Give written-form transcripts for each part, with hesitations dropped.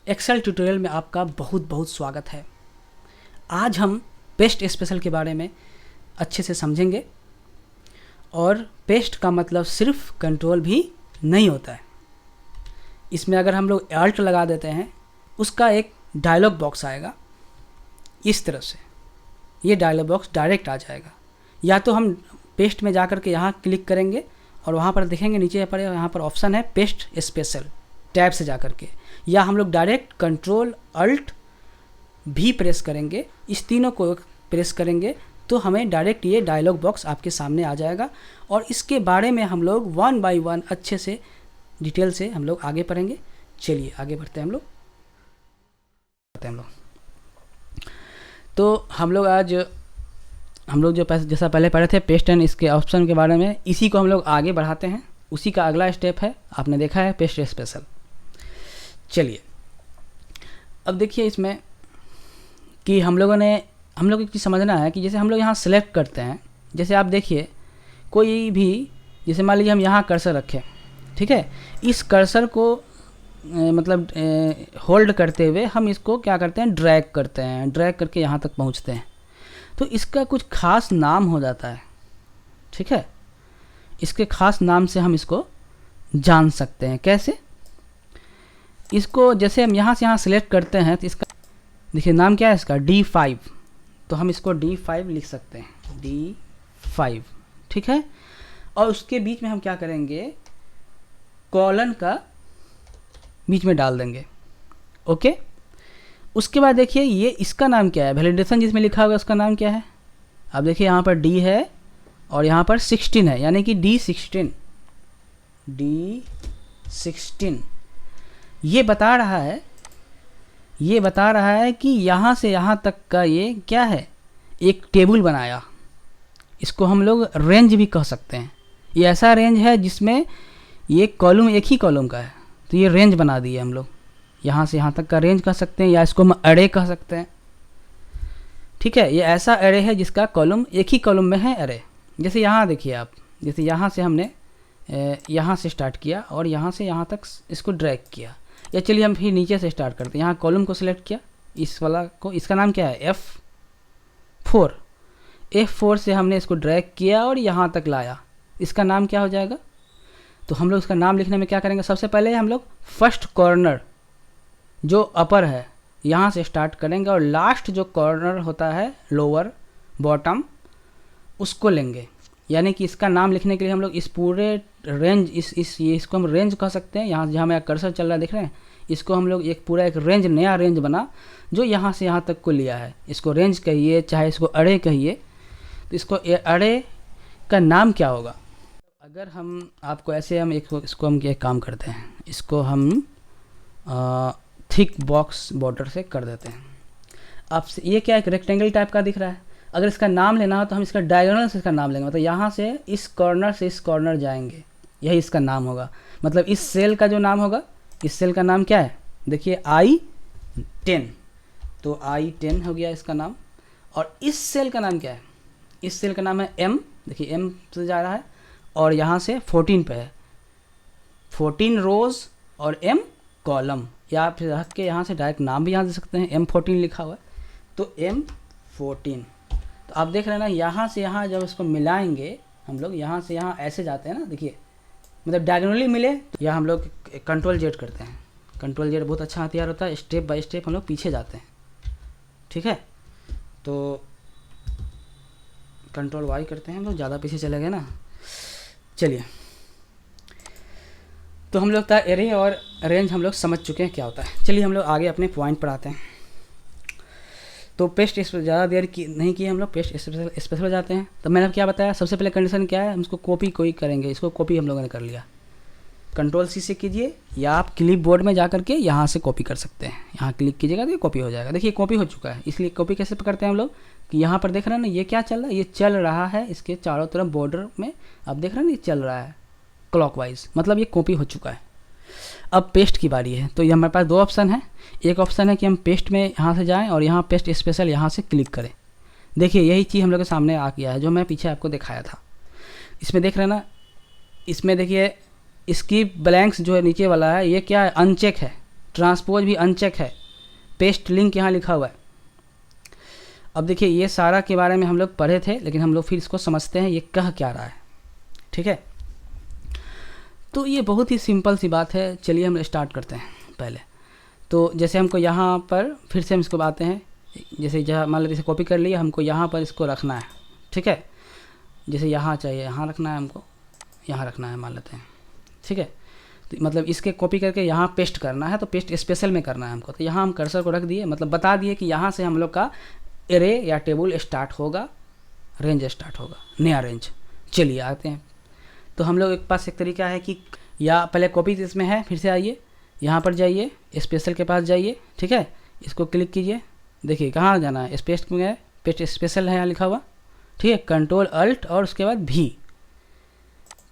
Excel tutorial में आपका बहुत बहुत स्वागत है। आज हम पेस्ट स्पेशल के बारे में अच्छे से समझेंगे और पेस्ट का मतलब सिर्फ कंट्रोल भी नहीं होता है। इसमें अगर हम लोग अल्ट लगा देते हैं उसका एक डायलॉग बॉक्स आएगा। इस तरह से ये डायलॉग बॉक्स डायरेक्ट आ जाएगा। या तो हम पेस्ट में जा कर के यहाँ क्लिक करेंगे और वहाँ पर देखेंगे नीचे पर यहाँ पर ऑप्शन है पेस्ट स्पेशल, टैब से जा कर के, या हम लोग डायरेक्ट कंट्रोल अल्ट भी प्रेस करेंगे। इस तीनों को प्रेस करेंगे तो हमें डायरेक्ट ये डायलॉग बॉक्स आपके सामने आ जाएगा और इसके बारे में हम लोग वन बाय वन अच्छे से डिटेल से हम लोग आगे पढ़ेंगे। चलिए आगे बढ़ते हैं हम लोग। तो हम लोग आज जो जैसा पहले पढ़े थे पेस्ट एंड इसके ऑप्शन के बारे में, इसी को हम लोग आगे बढ़ाते हैं। उसी का अगला स्टेप है, आपने देखा है पेस्ट स्पेशल। चलिए अब देखिए इसमें कि हम लोग एक चीज़ समझना है कि जैसे हम लोग यहाँ सेलेक्ट करते हैं, जैसे आप देखिए कोई भी, जैसे मान लीजिए हम यहाँ कर्सर रखें, ठीक है, इस कर्सर को मतलब होल्ड करते हुए हम इसको क्या करते हैं, ड्रैग करते हैं, ड्रैग करके यहाँ तक पहुँचते हैं। तो इसका कुछ खास नाम हो जाता है, ठीक है। इसके खास नाम से हम इसको जान सकते हैं। कैसे? इसको जैसे हम यहाँ से यहाँ सेलेक्ट करते हैं तो इसका देखिए नाम क्या है इसका, D5। तो हम इसको D5 लिख सकते हैं, D5, ठीक है। और उसके बीच में हम क्या करेंगे, कॉलन का बीच में डाल देंगे, ओके। उसके बाद देखिए ये इसका नाम क्या है, वैलिडेशन जिसमें लिखा हुआ उसका नाम क्या है। अब देखिए यहाँ पर D है और यहाँ पर 16 है, यानी कि D16। ये बता रहा है कि यहाँ से यहाँ तक का ये क्या है, एक टेबल बनाया। इसको हम लोग रेंज भी कह सकते हैं। ये ऐसा रेंज है जिसमें ये कॉलम एक ही कॉलम का है, तो ये रेंज बना दिए हम लोग। यहाँ से यहाँ तक का रेंज कह सकते हैं, या इसको हम अरे कह सकते हैं, ठीक है। ये ऐसा अरे है जिसका कॉलम एक ही कॉलम में है, अरे। जैसे यहाँ देखिए आप, जैसे यहाँ से हमने यहाँ से स्टार्ट किया और यहाँ से यहाँ तक इसको ड्रैग किया। या चलिए हम फिर नीचे से स्टार्ट करते हैं। यहाँ कॉलम को सिलेक्ट किया, इस वाला को, इसका नाम क्या है, F4 से हमने इसको ड्रैग किया और यहाँ तक लाया। इसका नाम क्या हो जाएगा। तो हम लोग इसका नाम लिखने में क्या करेंगे, सबसे पहले हम लोग फर्स्ट कॉर्नर जो अपर है यहाँ से स्टार्ट करेंगे और लास्ट जो कॉर्नर होता है लोअर बॉटम उसको लेंगे। यानी कि इसका नाम लिखने के लिए हम लोग इस पूरे रेंज इसको हम रेंज कह सकते हैं। यहाँ जहाँ मेरा कर्सर चल रहा है देख रहे हैं, इसको हम लोग एक पूरा एक रेंज, नया रेंज बना जो यहाँ से यहाँ तक को लिया है। इसको रेंज कहिए चाहे इसको अरे कहिए। तो इसको अरे का नाम क्या होगा। अगर हम आपको ऐसे हम इसको हम एक काम करते हैं, इसको हम थिक बॉक्स बॉर्डर से कर देते हैं। अब ये क्या एक रेक्टेंगल टाइप का दिख रहा है। अगर इसका नाम लेना हो तो हम इसका डायगोनल से इसका नाम लेंगे, मतलब यहाँ से इस कॉर्नर से इस कॉर्नर जाएंगे, यही इसका नाम होगा। मतलब इस सेल का जो नाम होगा, इस सेल का नाम क्या है, देखिए I10, तो I10 हो गया इसका नाम। और इस सेल का नाम क्या है, इस सेल का नाम है M, देखिए M से जा रहा है और यहाँ से 14 पे है, 14 रोज और M कॉलम। या फिर रख के यहाँ से डायरेक्ट नाम भी यहाँ दे सकते हैं, M14 लिखा हुआ है तो M14। तो आप देख रहे हैं ना, यहाँ से यहाँ जब इसको मिलाएंगे हम लोग, यहाँ से यहाँ ऐसे जाते हैं ना, देखिए मतलब डायगोनली मिले, या हम लोग कंट्रोल जेड करते हैं। कंट्रोल जेड बहुत अच्छा हथियार होता है, स्टेप बाय स्टेप हम लोग पीछे जाते हैं, ठीक है। तो कंट्रोल वाई करते हैं हम लोग, ज़्यादा पीछे चले गए ना। चलिए, तो हम लोग का एरे और रेंज हम लोग समझ चुके हैं क्या होता है। चलिए हम लोग आगे अपने पॉइंट पर आते हैं। तो पेस्ट ज़्यादा देर की नहीं की हम लोग, पेस्ट स्पेशल जाते हैं। तो मैंने क्या बताया, सबसे पहले कंडीशन क्या है, हम इसको कॉपी कोई करेंगे। इसको कॉपी हम लोगों ने कर लिया, कंट्रोल C से कीजिए, या आप क्लिप बोर्ड में जा करके यहाँ से कॉपी कर सकते हैं। यहाँ क्लिक कीजिएगा तो ये कॉपी हो जाएगा। देखिए कॉपी हो चुका है। इसलिए कॉपी कैसे करते हैं हम लोग, कि यहाँ पर देख रहे हैं ना, ये क्या चल रहा है, ये चल रहा है इसके चारों तरफ बॉर्डर में, आप देख रहे हैं ना, ये चल रहा है क्लॉकवाइज, मतलब ये कॉपी हो चुका है। अब पेस्ट की बारी है। तो ये हमारे पास दो ऑप्शन है। एक ऑप्शन है कि हम पेस्ट में यहाँ से जाएं और यहाँ पेस्ट स्पेशल यहाँ से क्लिक करें। देखिए यही चीज़ हम लोग के सामने आ गया है जो मैं पीछे आपको दिखाया था। इसमें देख रहे हैं ना, इसमें देखिए इसकी ब्लैंक्स जो है नीचे वाला है, ये क्या है, अनचेक है, ट्रांसपोज भी अनचेक है, पेस्ट लिंक यहाँ लिखा हुआ है। अब देखिए ये सारा के बारे में हम लोग पढ़े थे, लेकिन हम लोग फिर इसको समझते हैं ये कह क्या रहा है। ठीक है, तो ये बहुत ही सिंपल सी बात है। चलिए हम स्टार्ट करते हैं पहले। तो जैसे हमको यहाँ पर फिर से हम इसको आते हैं, जैसे जहाँ मान लीजिए कॉपी कर लिया, हमको यहाँ पर इसको रखना है। ठीक है, जैसे यहाँ चाहिए यहाँ रखना है, हमको यहाँ रखना है मान लेते हैं। ठीक है, तो मतलब इसके कॉपी करके यहाँ पेस्ट करना है, तो पेस्ट स्पेशल में करना है हमको। तो यहाँ हम कर्सर को रख दिए, मतलब बता दिए कि यहाँ से हम लोग का एरे या टेबल स्टार्ट होगा, रेंज स्टार्ट होगा, नया रेंज। चलिए आते हैं। तो हम लोग एक पास एक तरीका है कि या पहले कॉपी इसमें है, फिर से आइए यहाँ पर जाइए, स्पेशल के पास जाइए। ठीक है, इसको क्लिक कीजिए, देखिए कहाँ जाना है, स्पेस में है, पेस्ट स्पेशल है यहाँ लिखा हुआ। ठीक है, कंट्रोल अल्ट और उसके बाद भी,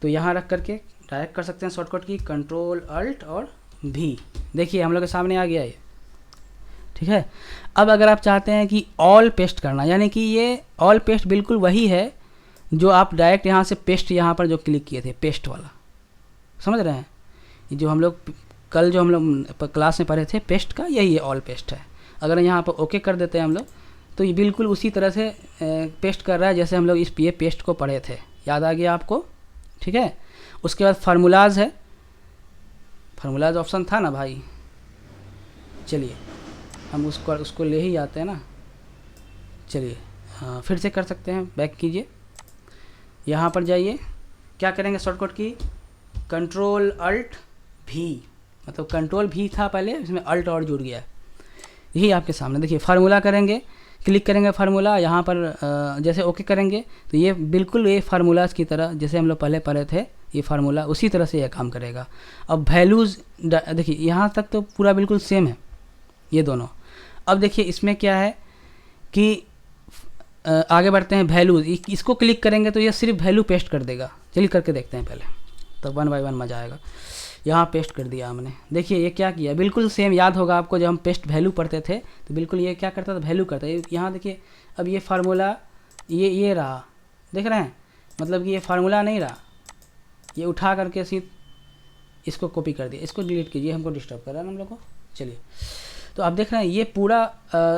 तो यहाँ रख करके डायरेक्ट कर सकते हैं शॉर्टकट की कंट्रोल अल्ट और भी। देखिए हम लोग के सामने आ गया ये। ठीक है, अब अगर आप चाहते हैं कि ऑल पेस्ट करना, यानी कि ये ऑल पेस्ट बिल्कुल वही है जो आप डायरेक्ट यहाँ से पेस्ट यहाँ पर जो क्लिक किए थे, पेस्ट वाला, समझ रहे हैं? ये जो हम लोग कल जो हम लोग क्लास में पढ़े थे पेस्ट का, यही ऑल पेस्ट है। अगर यहाँ पर ओके कर देते हैं हम लोग, तो ये बिल्कुल उसी तरह से पेस्ट कर रहा है जैसे हम लोग इस ये पेस्ट को पढ़े थे। याद आ गया आपको? ठीक है, उसके बाद फार्मूलाज है, फार्मूलाज ऑप्शन था ना भाई। चलिए हम उसको ले ही आते हैं ना। चलिए हाँ, फिर से कर सकते हैं, बैक कीजिए, यहाँ पर जाइए, क्या करेंगे शॉर्टकट की कंट्रोल अल्ट भी, मतलब कंट्रोल भी था पहले, इसमें अल्ट और जुड़ गया। यही आपके सामने देखिए, फार्मूला करेंगे, क्लिक करेंगे फार्मूला, यहाँ पर जैसे ओके करेंगे तो ये बिल्कुल ये फार्मूलाज की तरह जैसे हम लोग पहले पढ़े थे, ये फार्मूला उसी तरह से यह काम करेगा। अब वैल्यूज़ देखिए यहाँ तक तो पूरा बिल्कुल सेम है ये दोनों। अब देखिए इसमें क्या है कि आगे बढ़ते हैं, वैल्यूज़, इसको क्लिक करेंगे तो ये सिर्फ वैल्यू पेस्ट कर देगा। चलिए करके देखते हैं पहले, तो 1 बाय 1 मज़ा आएगा। यहाँ पेस्ट कर दिया हमने, देखिए ये क्या किया, बिल्कुल सेम। याद होगा आपको जब हम पेस्ट वैल्यू पढ़ते थे तो बिल्कुल ये क्या करता था, वैल्यू करता है। यहाँ देखिए अब ये फार्मूला ये रहा, देख रहे हैं, मतलब कि ये फार्मूला नहीं रहा, ये उठा करके सीधे इसको कॉपी कर दिया। इसको डिलीट कीजिए, हमको डिस्टर्ब कर रहा है हम लोग को। चलिए, तो आप देख रहे हैं ये पूरा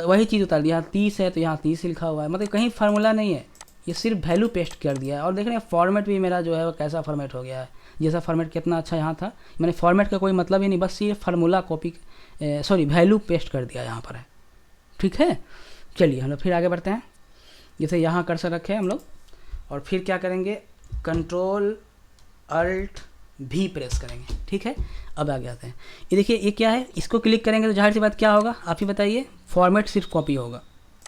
वही चीज़ उतार दिया। यहाँ 30 है तो यहाँ 30 लिखा हुआ है, मतलब कहीं फार्मूला नहीं है, ये सिर्फ वैल्यू पेस्ट कर दिया है। और देख रहे हैं फॉर्मेट भी मेरा जो है वो कैसा फॉर्मेट हो गया है, जैसा फॉर्मेट कितना अच्छा यहाँ था। मैंने फॉर्मेट का कोई मतलब ही नहीं, बस ये formula copy sorry value paste कर दिया यहाँ पर है। ठीक है, चलिए हम लोग फिर आगे बढ़ते हैं। जैसे यहाँ कर्सर रखे हम लोग, और फिर क्या करेंगे, कंट्रोल अल्ट भी प्रेस करेंगे। ठीक है, अब आगे आते हैं। ये देखिए ये क्या है, इसको क्लिक करेंगे तो जाहिर सी बात क्या होगा, आप ही बताइए, फॉर्मेट सिर्फ कॉपी होगा।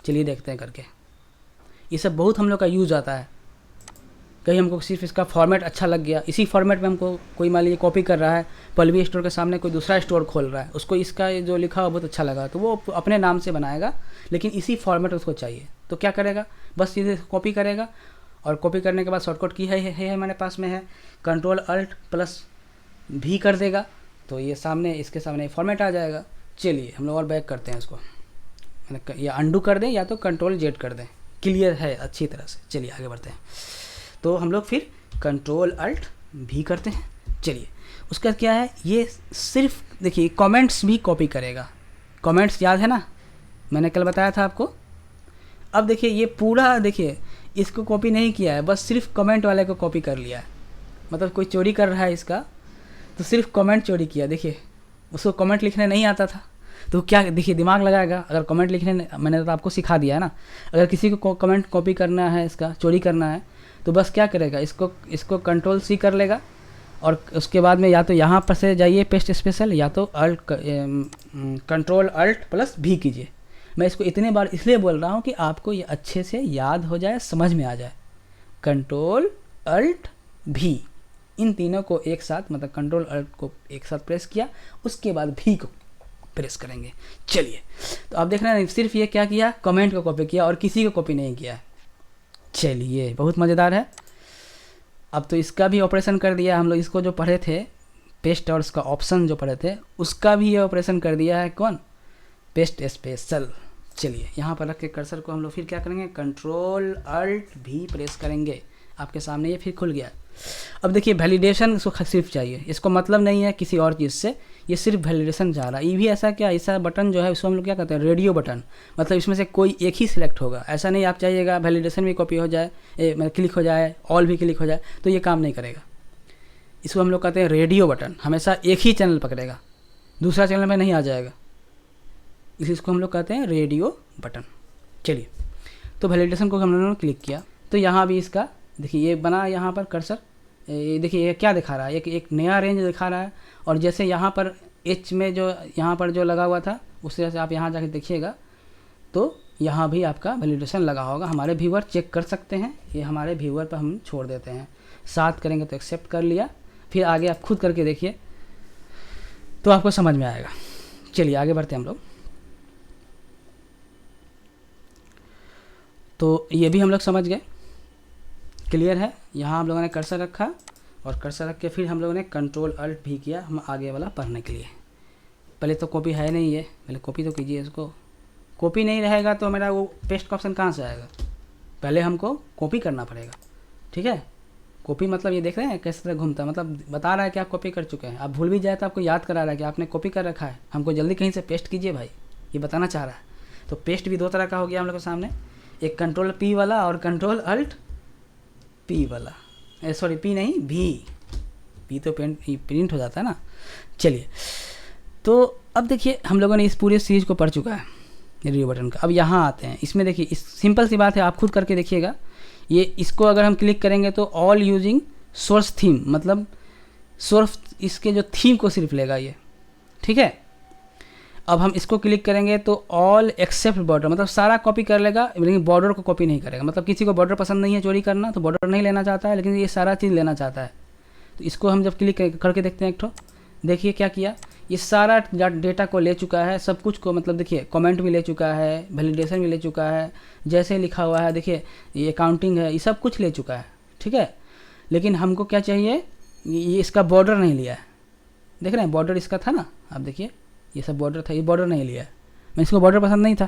चलिए देखते हैं करके, ये सब बहुत हम लोग का यूज़ आता है। कहीं हमको सिर्फ इसका फॉर्मेट अच्छा लग गया, इसी फॉर्मेट में हमको कोई मान लीजिए कॉपी कर रहा है, पल्लवी स्टोर के सामने कोई दूसरा स्टोर खोल रहा है, उसको इसका जो लिखा हुआ बहुत अच्छा लगा तो वो अपने नाम से बनाएगा, लेकिन इसी फॉर्मेट उसको चाहिए। तो क्या करेगा, बस सीधे कॉपी करेगा, और कॉपी करने के बाद शॉर्टकट की है हमारे पास में है, कंट्रोल अल्ट प्लस भी कर देगा, तो ये सामने इसके सामने फॉर्मेट आ जाएगा। चलिए हम लोग और बैक करते हैं इसको, या अंडू कर दें या तो कंट्रोल जेड कर दें, क्लियर है अच्छी तरह से। चलिए आगे बढ़ते हैं। तो हम लोग फिर कंट्रोल अल्ट भी करते हैं। चलिए उसका क्या है, ये सिर्फ देखिए कमेंट्स भी कॉपी करेगा। कमेंट्स याद है ना, मैंने कल बताया था आपको। अब देखिए ये पूरा देखिए इसको कॉपी नहीं किया है, बस सिर्फ कमेंट वाले को कॉपी कर लिया है। मतलब कोई चोरी कर रहा है इसका, तो सिर्फ कमेंट चोरी किया। देखिए उसको कमेंट लिखने नहीं आता था, तो क्या देखिए दिमाग लगाएगा। अगर कमेंट लिखने मैंने तो आपको सिखा दिया है ना, अगर किसी को कमेंट कॉपी करना है, इसका चोरी करना है, तो बस क्या करेगा, इसको कंट्रोल सी कर लेगा, और उसके बाद में या तो यहाँ पर से जाइए पेस्ट स्पेशल, या तो अल्ट कंट्रोल अल्ट प्लस भी कीजिए। मैं इसको इतने बार इसलिए बोल रहा हूँ कि आपको ये अच्छे से याद हो जाए, समझ में आ जाए। कंट्रोल अल्ट भी, इन तीनों को एक साथ, मतलब कंट्रोल अल्ट को एक साथ प्रेस किया, उसके बाद भी को प्रेस करेंगे। चलिए तो आप देख रहे हैं सिर्फ ये क्या किया, कमेंट को कॉपी किया और किसी को कॉपी नहीं किया। चलिए बहुत मज़ेदार है। अब तो इसका भी ऑपरेशन कर दिया हम लोग, इसको जो पढ़े थे पेस्ट और उसका ऑप्शन जो पढ़े थे, उसका भी ये ऑपरेशन कर दिया है कौन, पेस्ट स्पेशल। चलिए यहाँ पर रख के कर्सर को हम लोग फिर क्या करेंगे, कंट्रोल अल्ट भी प्रेस करेंगे। आपके सामने ये फिर खुल गया। अब देखिए वैलिडेशन इसको सिर्फ चाहिए, इसको मतलब नहीं है किसी और चीज़ से, ये सिर्फ वैलिडेशन जा रहा है। ये भी ऐसा क्या, ऐसा बटन जो है उसको हम लोग क्या कहते हैं, रेडियो बटन, मतलब इसमें से कोई एक ही सिलेक्ट होगा। ऐसा नहीं आप चाहिएगा वैलिडेशन भी कॉपी हो जाए, मतलब क्लिक हो जाए, ऑल भी क्लिक हो जाए, तो ये काम नहीं करेगा। इसको हम लोग कहते हैं रेडियो बटन, हमेशा एक ही चैनल पकड़ेगा, दूसरा चैनल में नहीं आ जाएगा, इसको हम लोग कहते हैं रेडियो बटन। चलिए, तो वैलिडेशन को हम लोगों ने क्लिक किया तो यहाँ भी इसका देखिए ये बना, यहाँ पर कर्सर ये देखिए ये क्या दिखा रहा है, एक नया रेंज दिखा रहा है। और जैसे यहाँ पर एच में जो यहाँ पर जो लगा हुआ था उस तरह से आप यहाँ जाके देखिएगा तो यहाँ भी आपका वैलिडेशन लगा होगा। हमारे व्यूअर चेक कर सकते हैं, ये हमारे व्यूअर पर हम छोड़ देते हैं। 7 करेंगे तो एक्सेप्ट कर लिया, फिर आगे आप खुद करके देखिए तो आपको समझ में आएगा। चलिए आगे बढ़ते हैं हम लोग। तो ये भी हम लोग समझ गए, क्लियर है। यहाँ हम लोगों ने कर्सर रखा और कर्सर रख के फिर हम लोगों ने कंट्रोल अल्ट भी किया हम आगे वाला पढ़ने के लिए। पहले तो कॉपी है नहीं, ये पहले कॉपी तो कीजिए इसको। कॉपी नहीं रहेगा तो मेरा वो पेस्ट का ऑप्शन कहाँ से आएगा, पहले हमको कॉपी करना पड़ेगा, ठीक है। कॉपी मतलब ये देख रहे हैं कैसे तरह घूमता है, मतलब बता रहा है कि आप कॉपी कर चुके हैं। आप भूल भी जाए तो आपको याद करा रहा है कि आपने कॉपी कर रखा है, हमको जल्दी कहीं से पेस्ट कीजिए भाई, ये बताना चाह रहा है। तो पेस्ट भी 2 तरह का हो गया हम लोग के सामने, एक कंट्रोल पी वाला और कंट्रोल अल्ट पी वाला, सॉरी पी नहीं पी तो प्रिंट हो जाता है ना। चलिए, तो अब देखिए हम लोगों ने इस पूरे सीरीज़ को पढ़ चुका है रेडियो बटन का। अब यहाँ आते हैं, इसमें देखिए इस सिंपल सी बात है, आप खुद करके देखिएगा। ये इसको अगर हम क्लिक करेंगे तो ऑल यूजिंग सोर्स थीम, मतलब सोर्स इसके जो थीम को सिर्फ लेगा ये, ठीक है। अब हम इसको क्लिक करेंगे तो ऑल एक्सेप्ट बॉर्डर, मतलब सारा कॉपी कर लेगा लेकिन बॉर्डर को कॉपी नहीं करेगा। मतलब किसी को बॉर्डर पसंद नहीं है चोरी करना, तो बॉर्डर नहीं लेना चाहता है, लेकिन ये सारा चीज़ लेना चाहता है। तो इसको हम जब क्लिक करके देखते हैं एक ठो, देखिए क्या किया, ये सारा डेटा को ले चुका है, सब कुछ को, मतलब देखिए कमेंट भी ले चुका है, वैलिडेशन भी ले चुका है, जैसे लिखा हुआ है देखिए ये अकाउंटिंग है, ये सब कुछ ले चुका है, ठीक है। लेकिन हमको क्या चाहिए, ये इसका बॉर्डर नहीं लिया है, देख रहे हैं बॉर्डर इसका था ना, आप देखिए ये सब बॉर्डर था, ये बॉर्डर नहीं लिया है, मैं इसको बॉर्डर पसंद नहीं था।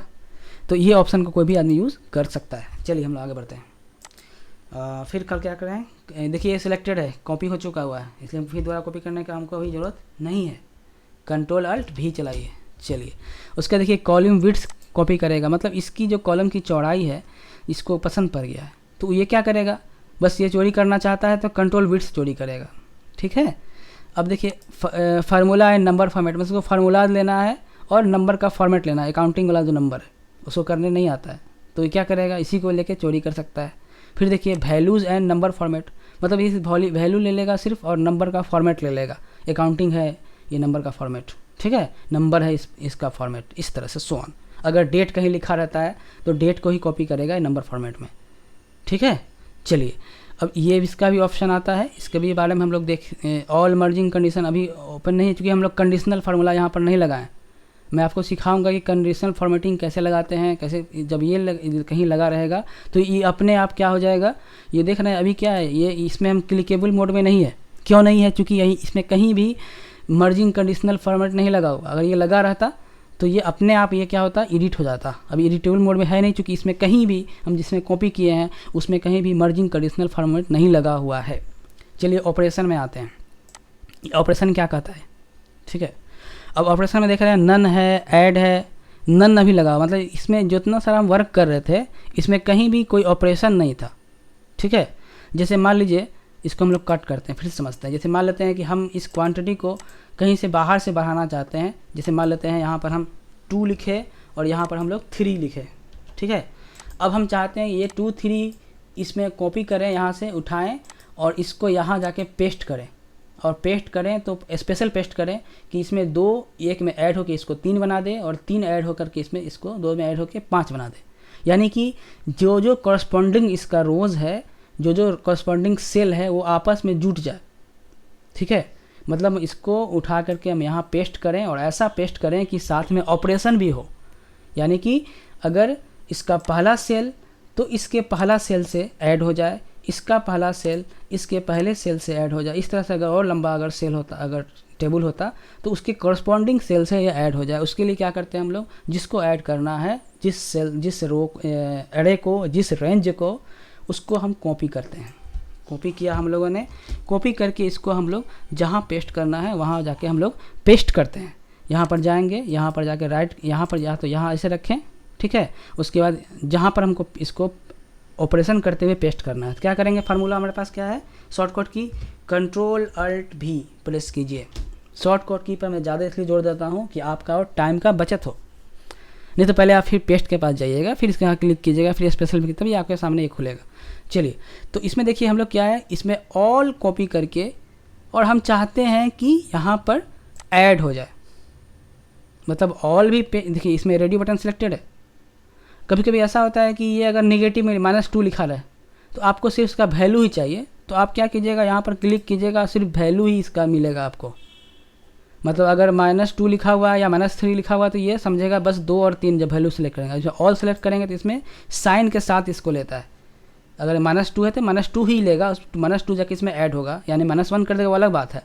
तो ये ऑप्शन को कोई भी आदमी यूज़ कर सकता है। चलिए हम लोग आगे बढ़ते हैं। फिर कल क्या करें, देखिए ये सिलेक्टेड है, कॉपी हो चुका हुआ है, इसलिए फिर दोबारा कॉपी करने का हमको अभी ज़रूरत नहीं है। कंट्रोल अल्ट भी चलाइए। चलिए उसका देखिए कॉलम विड्थ कॉपी करेगा, मतलब इसकी जो कॉलम की चौड़ाई है इसको पसंद पड़ गया है, तो ये क्या करेगा, बस ये चोरी करना चाहता है तो कंट्रोल विड्थ चोरी करेगा, ठीक है। अब देखिए फार्मूला एंड नंबर फॉर्मेट में इसको फार्मूला लेना है और नंबर का फॉर्मेट लेना है। अकाउंटिंग वाला जो नंबर है उसको करने नहीं आता है, तो ये क्या करेगा, इसी को लेके चोरी कर सकता है। फिर देखिए वैल्यूज़ एंड नंबर फॉर्मेट, मतलब इस वैल्यू ले लेगा सिर्फ और नंबर का फॉर्मेट ले लेगा। अकाउंटिंग है ये नंबर का फॉर्मेट, ठीक है, नंबर है इसका फॉर्मेट, इस तरह से सो ऑन। अगर डेट कहीं लिखा रहता है तो डेट को ही कॉपी करेगा नंबर फॉर्मेट में, ठीक है। चलिए अब ये इसका भी ऑप्शन आता है, इसके भी बारे में हम लोग देख, ऑल मर्जिंग कंडीशन अभी ओपन नहीं है क्योंकि हम लोग कंडीशनल फार्मूला यहाँ पर नहीं लगाएं। मैं आपको सिखाऊंगा कि कंडीशनल फॉर्मेटिंग कैसे लगाते हैं, कैसे जब ये कहीं लगा रहेगा तो ये अपने आप क्या हो जाएगा। ये देख रहे हैं अभी क्या है, ये इसमें हम क्लिकेबल मोड में नहीं है। क्यों नहीं है, क्योंकि यही इसमें कहीं भी मर्जिंग कंडीशनल फॉर्मेट नहीं लगा हुआ। अगर ये लगा रहता तो ये अपने आप ये क्या होता, एडिट हो जाता। अभी एडिटेबल मोड में है नहीं, क्योंकि इसमें कहीं भी हम जिसमें कॉपी किए हैं उसमें कहीं भी मर्जिंग कंडीशनल फॉर्मेट नहीं लगा हुआ है। चलिए ऑपरेशन में आते हैं, ऑपरेशन क्या कहता है, ठीक है। अब ऑपरेशन में देख रहे हैं नन है, ऐड है, नन अभी लगा, मतलब इसमें जितना सारा हम वर्क कर रहे थे इसमें कहीं भी कोई ऑपरेशन नहीं था, ठीक है। जैसे मान लीजिए इसको हम लोग कट करते हैं, फिर समझते हैं। जैसे मान लेते हैं कि हम इस क्वांटिटी को कहीं से बाहर से बढ़ाना चाहते हैं, जैसे मान लेते हैं यहाँ पर हम 2 लिखे और यहाँ पर हम लोग 3 लिखे, ठीक है। अब हम चाहते हैं ये 2 3 इसमें कॉपी करें, यहाँ से उठाएं और इसको यहाँ जाके पेस्ट करें, और पेस्ट करें तो स्पेशल पेस्ट करें कि इसमें 2 एक में ऐड होकर इसको 3 बना दे और 3 ऐड होकर के इसमें इसको 2 में ऐड होकर 5 बना दे। यानी कि जो जो कॉरस्पॉन्डिंग इसका रोज़ है, जो जो कॉरस्पॉन्डिंग सेल है वो आपस में जुट जाए, ठीक है। मतलब इसको उठा करके हम यहाँ पेस्ट करें और ऐसा पेस्ट करें कि साथ में ऑपरेशन भी हो। यानी कि अगर इसका पहला सेल तो इसके पहला सेल से ऐड हो जाए, इसका पहला सेल इसके पहले सेल से ऐड हो जाए। इस तरह से अगर और लंबा अगर सेल होता, अगर टेबल होता तो उसके कॉरस्पॉन्डिंग सेल से ये ऐड हो जाए। उसके लिए क्या करते हैं हम लोग, जिसको ऐड करना है, जिस सेल, जिस रो एरे को, जिस रेंज को, उसको हम कॉपी करते हैं, कॉपी किया हम लोगों ने, कॉपी करके इसको हम लोग जहाँ पेस्ट करना है वहाँ जाके हम लोग पेस्ट करते हैं। यहाँ पर जाएंगे, यहाँ पर जाके राइट, यहाँ पर या तो यहाँ ऐसे रखें, ठीक है। उसके बाद जहाँ पर हमको इसको ऑपरेशन करते हुए पेस्ट करना है, क्या करेंगे, फार्मूला हमारे पास क्या है, शॉर्टकट की Ctrl+Alt+V प्रेस कीजिए। शॉर्टकट की पर मैं ज़्यादा इसलिए जोड़ देता हूँ कि आपका और टाइम का बचत हो। नहीं तो पहले आप फिर पेस्ट के पास जाइएगा, फिर इसके यहाँ क्लिक कीजिएगा, फिर स्पेशल भी, तभी आपके सामने ये खुलेगा। चलिए, तो इसमें देखिए हम लोग क्या है, इसमें ऑल कॉपी करके, और हम चाहते हैं कि यहाँ पर ऐड हो जाए, मतलब ऑल भी देखिए इसमें रेडियो बटन सिलेक्टेड है। कभी कभी ऐसा होता है कि ये अगर नेगेटिव में -2 लिखा रहा है तो आपको सिर्फ इसका वैल्यू ही चाहिए, तो आप क्या कीजिएगा, यहाँ पर क्लिक कीजिएगा, सिर्फ वैल्यू ही इसका मिलेगा आपको। मतलब अगर -2 लिखा हुआ है या -3 लिखा हुआ है तो ये समझेगा बस 2 और 3 जब वैल्यू सेलेक्ट करेंगे। जब ऑल सेलेक्ट करेंगे तो इसमें साइन के साथ इसको लेता है। अगर -2 है तो -2 ही लेगा, उस -2 जाके इसमें ऐड होगा, यानी -1 कर देगा, वो अलग बात है।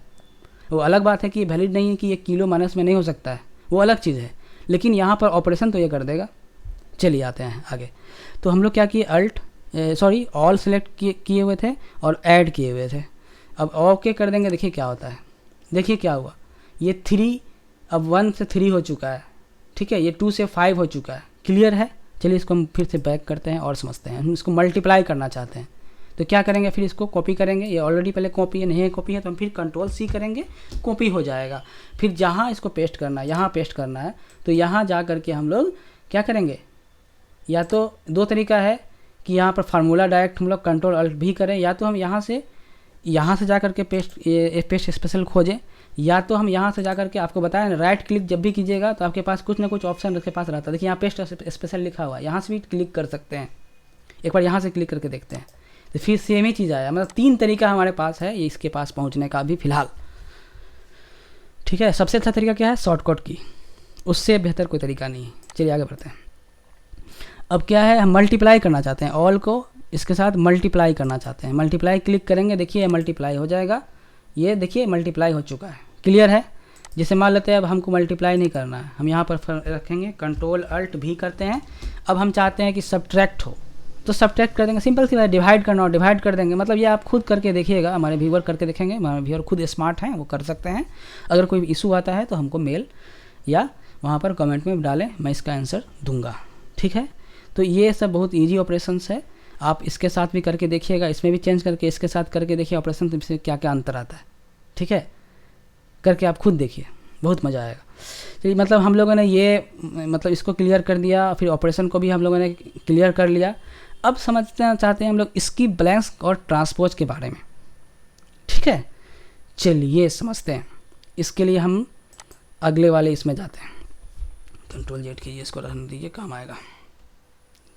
वो अलग बात है कि वैलिड नहीं है कि ये किलो माइनस में नहीं हो सकता है, वो अलग चीज़ है, लेकिन यहाँ पर ऑपरेशन तो ये कर देगा। चलिए आते हैं आगे। तो हम लोग क्या किए, ऑल सेलेक्ट किए हुए थे और ऐड किए हुए थे। अब ओके कर देंगे, देखिए क्या होता है, देखिए क्या हुआ, ये 3 अब 1 से 3 हो चुका है, ठीक है, ये 2 से 5 हो चुका है, क्लियर है। चलिए इसको हम फिर से बैक करते हैं और समझते हैं। हम इसको मल्टीप्लाई करना चाहते हैं तो क्या करेंगे, फिर इसको कॉपी करेंगे। ये ऑलरेडी पहले कॉपी है, नहीं है कॉपी है, तो हम फिर Ctrl+C करेंगे, कॉपी हो जाएगा। फिर जहाँ इसको पेस्ट करना है, यहाँ पेस्ट करना है, तो यहाँ जा करके हम लोग क्या करेंगे, या तो 2 तरीका है कि यहाँ पर फार्मूला डायरेक्ट हम लोग Ctrl+Alt भी करें, या तो हम यहाँ से जा करके पेस्ट स्पेशल खोजें, या तो हम यहाँ से जा करके, आपको बताया ना, राइट क्लिक जब भी कीजिएगा तो आपके पास कुछ ना कुछ ऑप्शन आपके पास रहता है। देखिए यहाँ पेस्ट स्पेशल लिखा हुआ है, यहाँ से भी क्लिक कर सकते हैं। एक बार यहाँ से क्लिक करके देखते हैं तो फिर सेम ही चीज़ आया। मतलब 3 तरीका हमारे पास है ये इसके पास पहुँचने का अभी फ़िलहाल, ठीक है। सबसे अच्छा तरीका क्या है, शॉर्टकट की, उससे बेहतर कोई तरीका नहीं है। चलिए आगे बढ़ते हैं। अब क्या है, हम मल्टीप्लाई करना चाहते हैं, ऑल को इसके साथ मल्टीप्लाई करना चाहते हैं। मल्टीप्लाई क्लिक करेंगे, देखिए मल्टीप्लाई हो जाएगा, ये देखिए मल्टीप्लाई हो चुका है, क्लियर है। जैसे मान लेते हैं अब हमको मल्टीप्लाई नहीं करना है, हम यहाँ पर रखेंगे Ctrl+Alt+V करते हैं। अब हम चाहते हैं कि सब्ट्रैक्ट हो, तो सब्ट्रैक्ट कर देंगे, सिंपल सी बात, डिवाइड करना हो डिवाइड कर देंगे। मतलब ये आप खुद करके देखिएगा, हमारे व्यूअर करके देखेंगे, हमारे व्यूअर खुद स्मार्ट हैं, वो कर सकते हैं। अगर कोई इशू आता है तो हमको मेल या वहाँ पर कमेंट में डालें, मैं इसका आंसर दूंगा, ठीक है। तो ये सब बहुत ईजी ऑपरेशंस है, आप इसके साथ भी करके देखिएगा, इसमें भी चेंज करके इसके साथ करके देखिए ऑपरेशन, तो इससे क्या क्या अंतर आता है, ठीक है। करके आप खुद देखिए, बहुत मज़ा आएगा। तो मतलब हम लोगों ने ये मतलब इसको क्लियर कर दिया, फिर ऑपरेशन को भी हम लोगों ने क्लियर कर लिया। अब समझना चाहते हैं हम लोग इसकी ब्लैंक्स और ट्रांसपोज के बारे में, ठीक है। चलिए समझते हैं। इसके लिए हम अगले वाले इसमें जाते हैं। Ctrl+Z कीजिए, इसको रहने दीजिए, काम आएगा।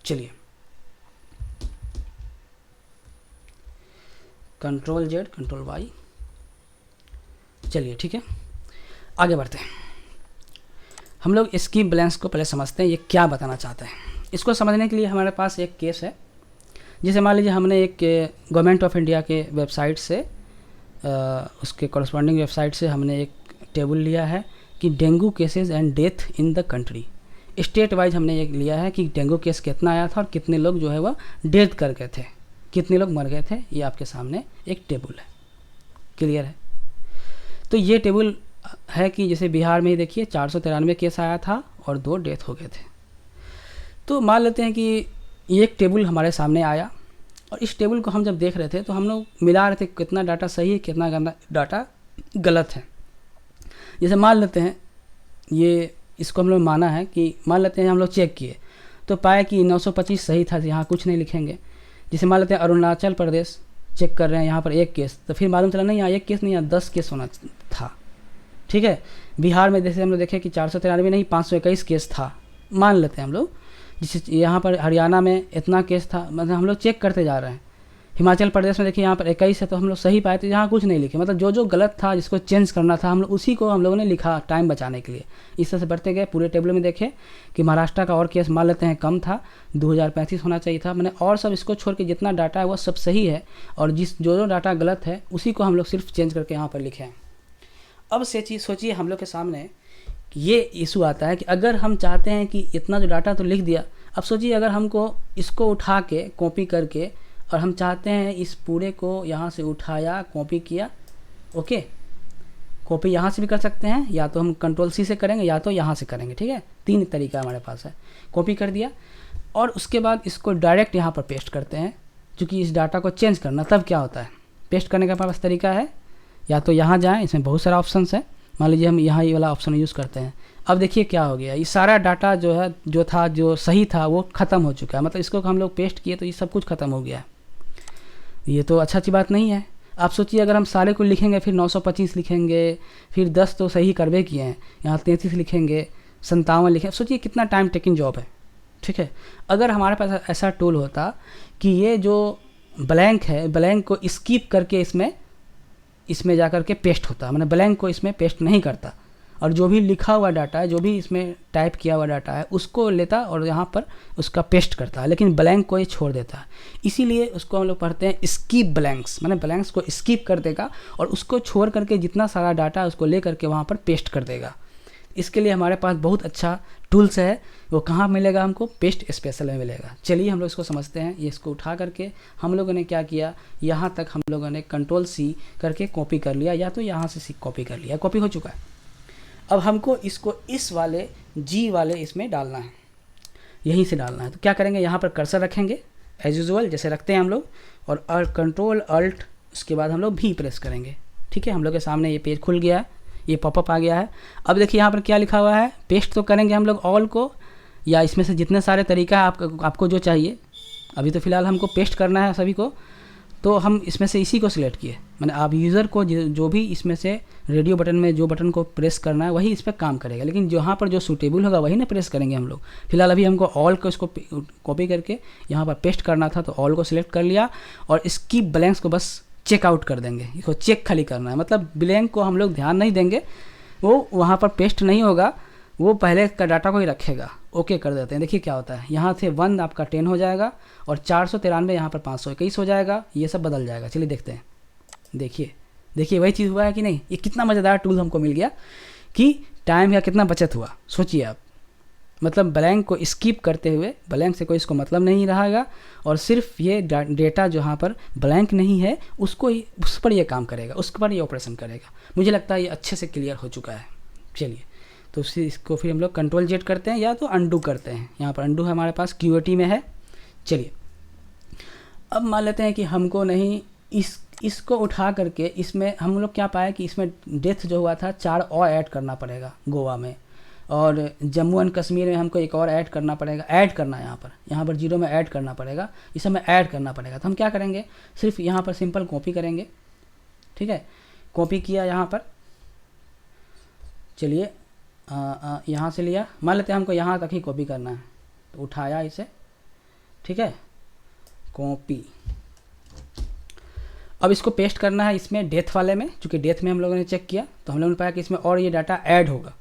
चलिए Ctrl+Z Ctrl+Y, चलिए ठीक है, आगे बढ़ते हैं। हम लोग इसकी बैलेंस को पहले समझते हैं, ये क्या बताना चाहते हैं। इसको समझने के लिए हमारे पास एक केस है। जैसे मान लीजिए हमने एक गवर्नमेंट ऑफ इंडिया के वेबसाइट से उसके कॉरस्पॉन्डिंग वेबसाइट से हमने एक टेबल लिया है कि dengue cases and death in the country. State wise हमने ये लिया है कि डेंगू केस कितना आया था और कितने लोग जो है वह डेथ कर गए थे, कितने लोग मर गए थे। ये आपके सामने एक टेबल है, क्लियर है। तो ये टेबल है कि जैसे बिहार में ही देखिए 493 केस आया था और 2 डेथ हो गए थे। तो मान लेते हैं कि एक टेबल हमारे सामने आया और इस टेबल को हम जब देख रहे थे तो हम लोग मिला रहे थे कितना डाटा सही है, कितना डाटा गलत है। जैसे मान लेते हैं ये, इसको हम लोग माना है कि मान लेते हैं हम लोग चेक किए तो पाया कि 925 सही था, यहाँ कुछ नहीं लिखेंगे। जैसे मान लेते हैं अरुणाचल प्रदेश चेक कर रहे हैं, यहाँ पर 1 केस, तो फिर मालूम चला नहीं यहाँ 1 केस नहीं, यहाँ 10 केस होना था, ठीक है। बिहार में जैसे हम लोग देखें कि 493 नहीं 521 केस था, मान लेते हैं हम लोग। जैसे यहाँ पर हरियाणा में इतना केस था, मतलब हम लोग चेक करते जा रहे हैं। हिमाचल प्रदेश में देखिए यहाँ पर 21 है, तो हम लोग सही पाए, तो यहाँ कुछ नहीं लिखे। मतलब जो जो गलत था, जिसको चेंज करना था, हम लोग उसी को हम लोगों ने लिखा टाइम बचाने के लिए। इस तरह से बढ़ते गए पूरे टेबल में। देखें कि महाराष्ट्र का और केस मान लेते हैं कम था, 2035 होना चाहिए था, मैंने और सब इसको छोड़ के जितना डाटा है वो सब सही है, और जो डाटा गलत है उसी को हम लोग सिर्फ चेंज करके यहाँ पर लिखे हैं। अब सोचिए हम लोग के सामने ये इशू आता है कि अगर हम चाहते हैं कि इतना जो डाटा तो लिख दिया, अब सोचिए अगर हमको इसको उठा के कॉपी करके और हम चाहते हैं इस पूरे को यहाँ से उठाया, कॉपी किया, ओके। कॉपी यहाँ से भी कर सकते हैं, या तो हम कंट्रोल सी से करेंगे या तो यहाँ से करेंगे, ठीक है। 3 तरीका हमारे पास है। कॉपी कर दिया और उसके बाद इसको डायरेक्ट यहाँ पर पेस्ट करते हैं, क्योंकि इस डाटा को चेंज करना। तब क्या होता है, पेस्ट करने का हमारे पास तरीका है, या तो यहाँ जाएँ, इसमें बहुत सारा ऑप्शन है। मान लीजिए हम यहाँ ये वाला ऑप्शन यूज़ करते हैं। अब देखिए क्या हो गया, ये सारा डाटा जो है जो सही था वो ख़त्म हो चुका है। मतलब इसको हम लोग पेस्ट किए तो ये सब कुछ ख़त्म हो गया है। ये तो अच्छी बात नहीं है। आप सोचिए अगर हम सारे को लिखेंगे, फिर 925 लिखेंगे, फिर 10 तो सही करवे किए हैं, यहाँ 33 लिखेंगे, 57 लिखें, सोचिए कितना टाइम टेकिंग जॉब है, ठीक है। अगर हमारे पास ऐसा टूल होता कि ये जो ब्लैंक है, ब्लैंक को स्किप करके इसमें जा कर के पेस्ट होता, मैंने ब्लैंक को इसमें पेस्ट नहीं करता, और जो भी लिखा हुआ डाटा है, जो भी इसमें टाइप किया हुआ डाटा है, उसको लेता और यहाँ पर उसका पेस्ट करता है, लेकिन ब्लैंक को ये छोड़ देता है। इसीलिए उसको हम लोग पढ़ते हैं स्किप ब्लैंक्स, मैंने ब्लैंक्स को स्किप कर देगा और उसको छोड़ करके जितना सारा डाटा है उसको ले करके वहाँ पर पेस्ट कर देगा। इसके लिए हमारे पास बहुत अच्छा टूल्स है। वो कहाँ मिलेगा हमको, पेस्ट स्पेशल में मिलेगा। चलिए हम लोग इसको समझते हैं। ये इसको उठा करके हम लोगों ने क्या किया, यहाँ तक हम लोगों ने कंट्रोल सी करके कॉपी कर लिया, या तो यहाँ से कॉपी कर लिया, कॉपी हो चुका है। अब हमको इसको इस वाले जी वाले इसमें डालना है, यहीं से डालना है। तो क्या करेंगे, यहाँ पर कर्सर रखेंगे एज यूजुअल जैसे रखते हैं हम लोग, और कंट्रोल अल्ट उसके बाद हम लोग भी प्रेस करेंगे, ठीक है। हम लोग के सामने ये पेज खुल गया है, ये पॉपअप आ गया है। अब देखिए यहाँ पर क्या लिखा हुआ है, पेस्ट तो करेंगे हम लोग ऑल को, या इसमें से जितने सारे तरीका है आपको जो चाहिए। अभी तो फ़िलहाल हमको पेस्ट करना है सभी को, तो हम इसमें से इसी को सिलेक्ट किए। मैंने आप यूज़र को जो भी इसमें से रेडियो बटन में जो बटन को प्रेस करना है वही इस पर काम करेगा, लेकिन जहाँ पर जो सूटेबल होगा वही ना प्रेस करेंगे हम लोग। फिलहाल अभी हमको ऑल को इसको कॉपी करके यहाँ पर पेस्ट करना था, तो ऑल को सिलेक्ट कर लिया और इसकी ब्लैंक्स को बस चेकआउट कर देंगे। इसको चेक खाली करना है, मतलब ब्लैंक को हम लोग ध्यान नहीं देंगे, वो वहाँ पर पेस्ट नहीं होगा, वो पहले का डाटा को ही रखेगा। ओके कर देते हैं। देखिए क्या होता है, यहाँ से 1 आपका 10 हो जाएगा और 493 यहाँ पर 521 हो जाएगा, ये सब बदल जाएगा। चलिए देखते हैं। देखिए वही चीज़ हुआ है कि नहीं। ये कितना मज़ेदार टूल हमको मिल गया कि टाइम का कितना बचत हुआ। सोचिए आप, मतलब ब्लैंक को स्किप करते हुए, ब्लैंक से कोई इसको मतलब नहीं रहेगा, और सिर्फ ये डेटा जहाँ पर ब्लैंक नहीं है उसको ही, उस पर ये काम करेगा, उस पर ये ऑपरेशन करेगा। मुझे लगता है ये अच्छे से क्लियर हो चुका है। चलिए तो इसको फिर हम लोग कंट्रोल जेड करते हैं या तो अंडू करते हैं। यहाँ पर अंडू हमारे पास QWERTY में है। चलिए अब मान लेते हैं कि हमको नहीं इसको उठा करके इसमें हम लोग क्या पाए कि इसमें डेथ जो हुआ था 4 और ऐड करना पड़ेगा गोवा में, और जम्मू एंड कश्मीर में हमको एक और ऐड करना पड़ेगा। ऐड करना है यहाँ पर 0 में ऐड करना पड़ेगा, इस समय ऐड करना पड़ेगा। तो हम क्या करेंगे, सिर्फ यहाँ पर सिंपल कॉपी करेंगे, ठीक है। कॉपी किया यहाँ पर, चलिए यहाँ से लिया, मान लेते हैं हमको यहाँ तक ही कॉपी करना है, तो उठाया इसे, ठीक है, कॉपी। अब इसको पेस्ट करना है इसमें डेथ वाले में, क्योंकि डेथ में हम लोगों ने चेक किया तो हम लोगों ने पाया कि इसमें और ये डाटा ऐड होगा,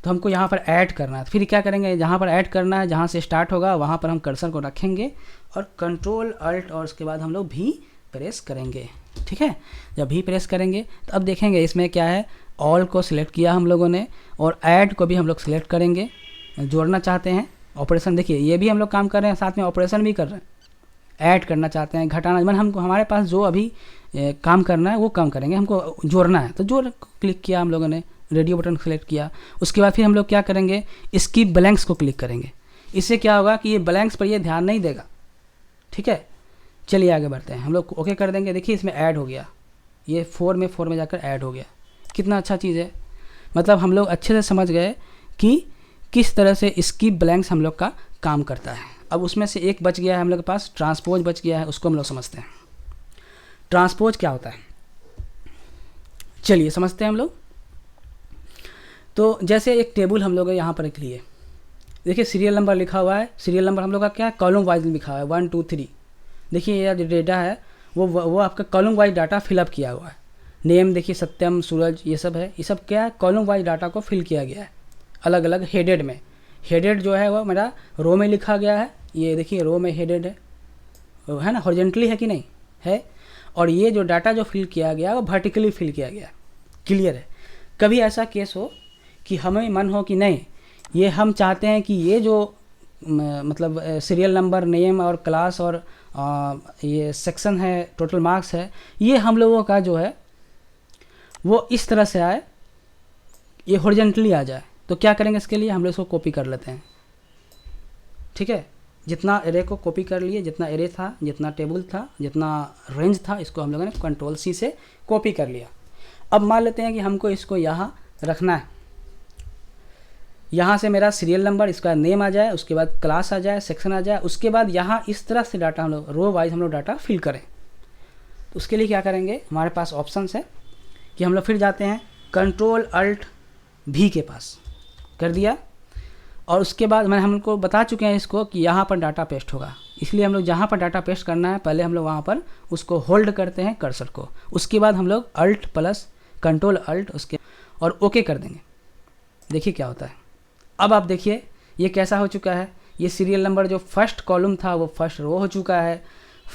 तो हमको यहाँ पर ऐड करना है। फिर क्या करेंगे, जहाँ पर ऐड करना है, जहाँ से स्टार्ट होगा वहाँ पर हम कर्सर को रखेंगे और कंट्रोल अल्ट और उसके बाद हम लोग भी प्रेस करेंगे, ठीक है। जब भी प्रेस करेंगे तो अब देखेंगे इसमें क्या है, ऑल को सिलेक्ट किया हम लोगों ने और ऐड को भी हम लोग सिलेक्ट करेंगे। जोड़ना चाहते हैं ऑपरेशन, देखिए ये भी हम लोग काम कर रहे हैं, साथ में ऑपरेशन भी कर रहे हैं। ऐड करना चाहते हैं, घटाना, मतलब हमको हमारे पास जो अभी काम करना है वो काम करेंगे, हमको जोड़ना है तो जोड़ क्लिक किया हम लोगों ने, रेडियो बटन सेलेक्ट किया। उसके बाद फिर हम लोग क्या करेंगे, इसकी ब्लैंक्स को क्लिक करेंगे। इससे क्या होगा कि ये ब्लैंक्स पर ये ध्यान नहीं देगा, ठीक है। चलिए आगे बढ़ते हैं, हम लोग ओके कर देंगे। देखिए इसमें ऐड हो गया, ये 4 में जाकर ऐड हो गया। कितना अच्छा चीज़ है, मतलब हम लोग अच्छे से समझ गए कि किस तरह से इसकी ब्लैंक्स हम लोग का काम करता है। अब उसमें से एक बच गया है हम लोग के पास, ट्रांसपोज बच गया है, उसको हम लोग समझते हैं। ट्रांसपोज क्या होता है, चलिए समझते हैं हम लोग। तो जैसे एक टेबल हम लोग यहाँ पर लिख लिए, देखिए सीरियल नंबर लिखा हुआ है, सीरियल नंबर हम लोग का क्या है, कॉलम वाइज लिखा हुआ है 1 2 3। देखिए ये जो डेटा है वो आपका कॉलम वाइज डाटा फिलअप किया हुआ है। नेम देखिए सत्यम, सूरज, ये सब है, ये सब क्या है, कॉलम वाइज डाटा को फिल किया गया है अलग अलग हेडेड में। हेडेड जो है वो मेरा रो में लिखा गया है, ये देखिए रो में हेडेड है ना, हॉरिजॉन्टली है कि नहीं है। और ये जो डाटा जो फिल किया गया वो वर्टिकली फिल किया गया। क्लियर है। कभी ऐसा केस हो कि हमें मन हो कि नहीं, ये हम चाहते हैं कि ये जो मतलब सीरियल नंबर, नेम और क्लास और ये सेक्शन है, टोटल मार्क्स है, ये हम लोगों का जो है वो इस तरह से आए, ये हॉरिजेंटली आ जाए। तो क्या करेंगे इसके लिए, हम लोग इसको कॉपी कर लेते हैं। ठीक है, जितना एरे को कॉपी कर लिए, जितना एरे था, जितना टेबल था, जितना रेंज था, इसको हम लोगों ने कंट्रोल सी से कॉपी कर लिया। अब मान लेते हैं कि हमको इसको यहाँ रखना है, यहाँ से मेरा सीरियल नंबर, इसका नेम आ जाए, उसके बाद क्लास आ जाए, सेक्शन आ जाए, उसके बाद यहाँ इस तरह से डाटा हम लोग रो वाइज हम लोग डाटा फिल करें। तो उसके लिए क्या करेंगे, हमारे पास ऑप्शन है कि हम लोग फिर जाते हैं कंट्रोल अल्ट भी के पास, कर दिया। और उसके बाद मैंने हमको बता चुके हैं इसको कि यहाँ पर डाटा पेस्ट होगा, इसलिए हम लोग जहाँ पर डाटा पेस्ट करना है पहले हम लोग वहाँ पर उसको होल्ड करते हैं कर्सर को, उसके बाद हम लोग अल्ट प्लस कंट्रोल अल्ट उसके और ओके कर देंगे। देखिए क्या होता है। अब आप देखिए ये कैसा हो चुका है, ये सीरियल नंबर जो फर्स्ट कॉलम था वो फर्स्ट रो हो चुका है,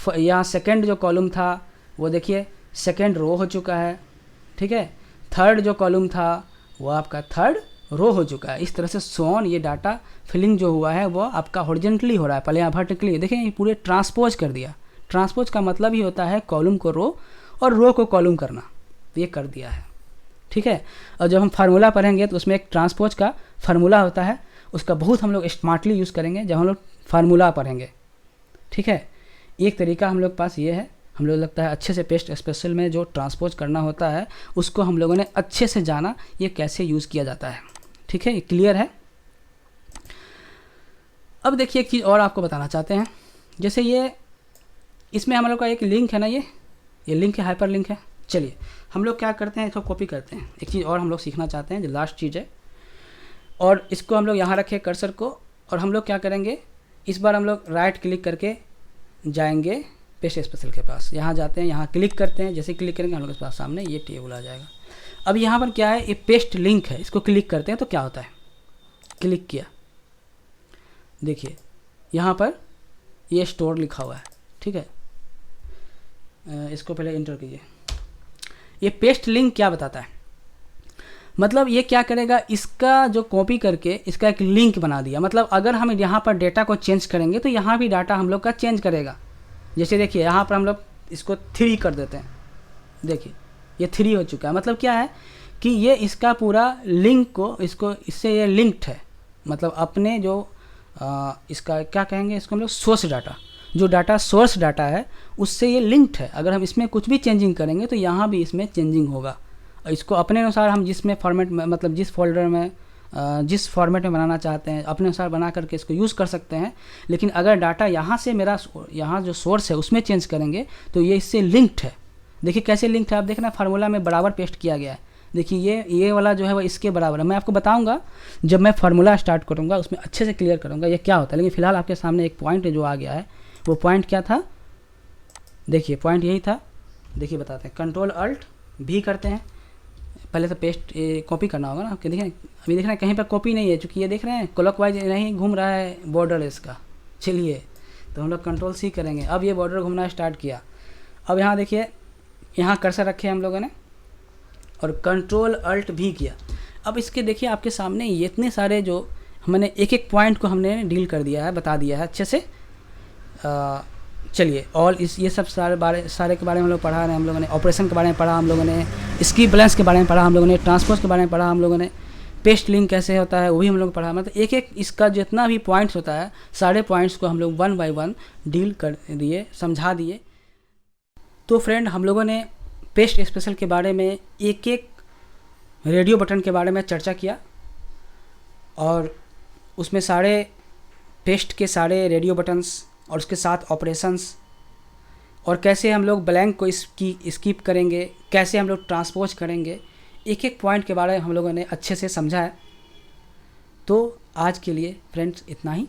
यहाँ सेकंड जो कॉलम था वो देखिए सेकंड रो हो चुका है। ठीक है, थर्ड जो कॉलम था वो आपका थर्ड रो हो चुका है। इस तरह से सोन ये डाटा फिलिंग जो हुआ है वो आपका हॉरिजेंटली हो रहा है, पहले यहाँ वर्टिकली। देखें ये पूरे ट्रांसपोज कर दिया। ट्रांसपोज का मतलब ही होता है कॉलम को रो और रो को कॉलम करना, तो ये कर दिया है। ठीक है, और जब हम फार्मूला पढ़ेंगे तो उसमें एक ट्रांसपोज का फार्मूला होता है, उसका बहुत हम लोग स्मार्टली यूज़ करेंगे जब हम लोग फार्मूला पढ़ेंगे। ठीक है, एक तरीका हम लोग पास ये है, हम लोग लगता है अच्छे से पेस्ट स्पेशल में जो ट्रांसपोज करना होता है उसको हम लोगों ने अच्छे से जाना ये कैसे यूज़ किया जाता है। ठीक है, ये क्लियर है। अब देखिए एक चीज़ और आपको बताना चाहते हैं, जैसे ये इसमें हम लोग का एक लिंक है ना, ये लिंक है, हाइपर लिंक है। चलिए हम लोग क्या करते हैं, इसको कॉपी करते हैं। एक चीज़ और हम लोग सीखना चाहते हैं जो लास्ट चीज़ है, और इसको हम लोग यहाँ रखें कर्सर को, और हम लोग क्या करेंगे, इस बार हम लोग राइट क्लिक करके जाएंगे पेस्ट स्पेशल के पास। यहाँ जाते हैं, यहाँ क्लिक करते हैं, जैसे क्लिक करेंगे हम लोग के पास सामने ये टेबल आ जाएगा। अब यहाँ पर क्या है, ये पेस्ट लिंक है, इसको क्लिक करते हैं तो क्या होता है, क्लिक किया, देखिए यहाँ पर ये स्टोर लिखा हुआ है। ठीक है, इसको पहले इंटर कीजिए। ये पेस्ट लिंक क्या बताता है, मतलब ये क्या करेगा, इसका जो कॉपी करके इसका एक लिंक बना दिया। मतलब अगर हम यहाँ पर डेटा को चेंज करेंगे तो यहाँ भी डाटा हम लोग का चेंज करेगा। जैसे देखिए यहाँ पर हम लोग इसको 3 कर देते हैं, देखिए ये 3 हो चुका है। मतलब क्या है कि ये इसका पूरा लिंक को इसको इससे ये लिंक्ड है, मतलब अपने जो इसका क्या कहेंगे, इसको हम लोग सोर्स डाटा, जो डाटा सोर्स डाटा है उससे ये लिंक्ड है। अगर हम इसमें कुछ भी चेंजिंग करेंगे तो यहाँ भी इसमें चेंजिंग होगा। इसको अपने अनुसार हम जिसमें फॉर्मेट में, मतलब जिस फोल्डर में जिस फॉर्मेट में बनाना चाहते हैं अपने अनुसार बना करके इसको यूज़ कर सकते हैं। लेकिन अगर डाटा यहाँ से मेरा यहाँ जो सोर्स है उसमें चेंज करेंगे तो ये इससे लिंक्ड है। देखिए कैसे लिंक्ड है, आप देख रहे हैं फार्मूला में बराबर पेस्ट किया गया है। देखिए ये वाला जो है वो इसके बराबर है। मैं आपको बताऊंगा जब मैं फार्मूला स्टार्ट करूंगा उसमें अच्छे से क्लियर करूंगा ये क्या होता है। लेकिन फिलहाल आपके सामने एक पॉइंट जो आ गया है, वो पॉइंट क्या था, देखिए पॉइंट यही था। देखिए बताते हैं, कंट्रोल अल्ट भी करते हैं। पहले तो पेस्ट कॉपी करना होगा ना, कि देखें अभी देख रहे हैं कहीं पर कॉपी नहीं है, चूँकि ये देख रहे हैं क्लॉकवाइज नहीं घूम रहा है बॉर्डर इसका। चलिए तो हम लोग कंट्रोल सी करेंगे। अब ये बॉर्डर घूमना स्टार्ट किया। अब यहाँ देखिए, यहाँ कर्सर रखे हम लोगों ने और कंट्रोल अल्ट भी किया। अब इसके देखिए आपके सामने ये इतने सारे जो हमने एक एक पॉइंट को हमने डील कर दिया है, बता दिया है अच्छे से। चलिए ऑल इस ये सब सारे के बारे में हम लोग पढ़ा रहे हैं। हम लोगों ने ऑपरेशन के बारे में पढ़ा, हम लोगों ने स्कीप बैलेंस के बारे में पढ़ा, हम लोगों ने ट्रांसपोज के बारे में पढ़ा, हम लोगों ने पेस्ट लिंक कैसे होता है वो भी हम लोग पढ़ा। मतलब एक एक इसका जितना भी पॉइंट्स होता है सारे पॉइंट्स को हम लोग 1 बाय 1 डील कर दिए, समझा दिए। तो फ्रेंड हम लोगों ने पेस्ट स्पेशल के बारे में एक एक रेडियो बटन के बारे में चर्चा किया और उसमें सारे पेस्ट के सारे रेडियो बटन्स और उसके साथ ऑपरेशंस और कैसे हम लोग ब्लैंक को स्किप करेंगे, कैसे हम लोग ट्रांसपोज करेंगे, एक एक पॉइंट के बारे में हम लोगों ने अच्छे से समझा है। तो आज के लिए फ्रेंड्स इतना ही।